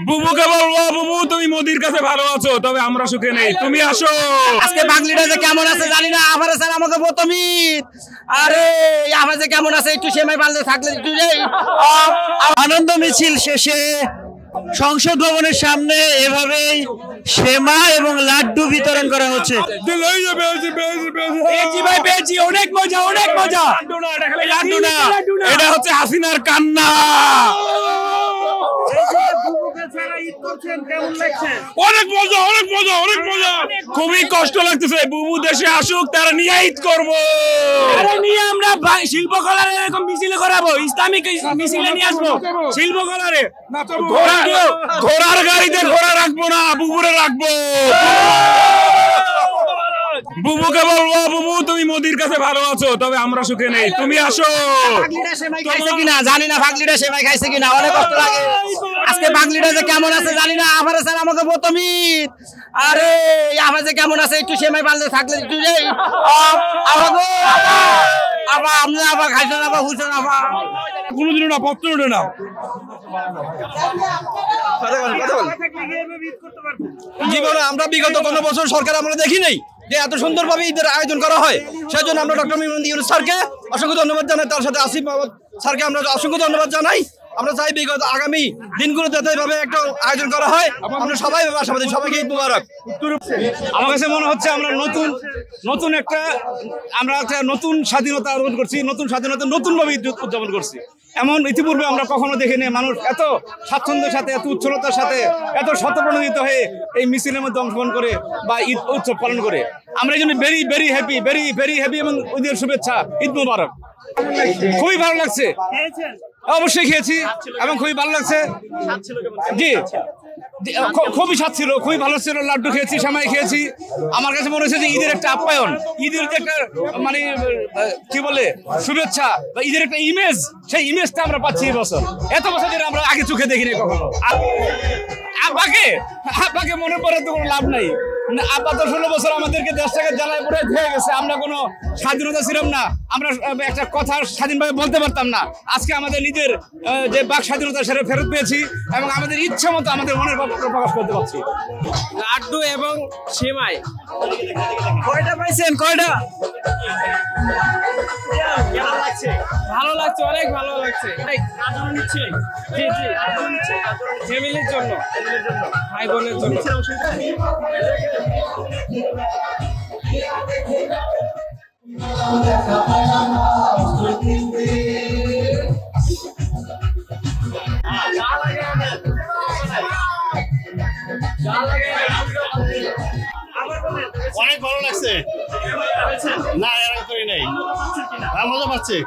বুবুকে বলবো, বুবু তুমি মোদির কাছে ভালো আছো, তবে আমরা সুখে নেই, তুমি আসো। আজকে বাঙালিটা যে কেমন আছে জানি না, আবার স্যার আমাকে প্রথমই আরে আমার যে কেমন আছে একটু সেমাই পারলে থাকলে একটু আনন্দ মিছিল শেষে সংসদ ভবনের সামনে এভাবেই সেমা এবং লাড্ডু বিতরণ করা হচ্ছে। অনেক মজা, অনেক মজা। লাড্ডু না, এটা হচ্ছে হাসিনার কান্না। অনেক মজা, অনেক মজা, অনেক মজা। খুবই কষ্ট লাগতেছে, বুবু দেশে আসুক, তারা নিয়ে ঈদ করবো। নিয়ে আমরা শিল্পকলার এরকম মিছিলে করাবো, ইসলামিক মিছিলে নিয়ে আসবো শিল্পকলারে। ঘোড়ার গাড়িতে ঘোড়া রাখবো না, বুবুরে রাখবো। বুবুকে বলবো, বুবু তুমি মোদির কাছে ভালো আছো, তবে আমরা সুখে নেই, তুমি আসো। কিনা জানি না, ফাগলিটা সেমাই খাইছে কিনা, অনেক কষ্ট লাগে। আজকে বাঙালিটা যে কেমন আছে জানি না, আবার স্যার আমাকে প্রথমই আরে আমার যে কেমন আছে একটু সেমাই পারলে থাকলে একটু আবার আপনি আবার খাইছেন, আবার হুইছেন, আবার কোনোদিনও না, পত্র ওঠে না। জীবনে আমরা বিগত কোনো বছর সরকার আমরা দেখি নাই যে এত সুন্দরভাবে ঈদের আয়োজন করা হয়। সেই জন্য আমরা ডক্টর ইউনূস স্যারকে অসংখ্য ধন্যবাদ জানাই, তার সাথে আসিফ মাহমুদ স্যারকে আমরা অসংখ্য ধন্যবাদ জানাই। আমরা চাই বিগত আগামী দিনগুলোতে এইভাবে একটা আয়োজন করা হয়। আমরা সবাই আশাবাদী, সবাইকে ঈদ মুবারক। আমার কাছে মনে হচ্ছে আমরা নতুন একটা নতুন স্বাধীনতা অর্জন করছি, নতুন স্বাধীনতা নতুনভাবে ঈদ উদযাপন করছি। এমন ইতিপূর্বে আমরা কখনো দেখিনি, মানুষ এত স্বাচ্ছন্দ্যের সাথে, এত উচ্ছলতার সাথে, এত স্বতঃপ্রণোদিত হয়ে এই মিছিলের মধ্যে অংশগ্রহণ করে বা ঈদ উৎসব পালন করে। আমরা এই জন্য very very happy, very happy এবং ঈদের শুভেচ্ছা, ঈদ মুবারক। খুবই ভালো লাগছে, অবশ্যই খেয়েছি এবং খুবই ভালো লাগছে। জি, খুবই স্বাদ ছিল, খুবই ভালো ছিল। লাড্ডু খেয়েছি, সেমাই খেয়েছি। আমার কাছে মনে হচ্ছে যে ঈদের একটা আপ্যায়ন, ঈদের যে একটা মানে কি বলে শুভেচ্ছা বা ঈদের একটা ইমেজ, সেই ইমেজটা আমরা পাচ্ছি এই বছর। এত বছর ধরে আমরা আগে চোখে দেখিনি কখনো। আব্বাকে মনে পড়ে তো কোনো লাভ নাই। আব্বা তো 16 বছর আমাদেরকে দেশটাকে জ্বালায় পুরো ধুয়ে গেছে। আমরা কোনো স্বাধীনতা ছিলাম না, আমরা একটা কথা স্বাধীনভাবে বলতে পারতাম না। আজকে আমাদের নিজের যে বাক স্বাধীনতা সেটা ফেরত পেয়েছি এবং আমাদের ইচ্ছা মতো আমাদের মনের ভাব প্রকাশ করতে পারছি। লাড্ডু এবং সেমাই কয়টা পাইছেন? কয়টা? ভালো লাগছে, অনেক ভালো লাগছে। জি জি, ফ্যামিলির জন্য, ভাই বোনের জন্য। অনেক ভালো লাগছে। না এরকম করি নাই, মজা পাচ্ছে।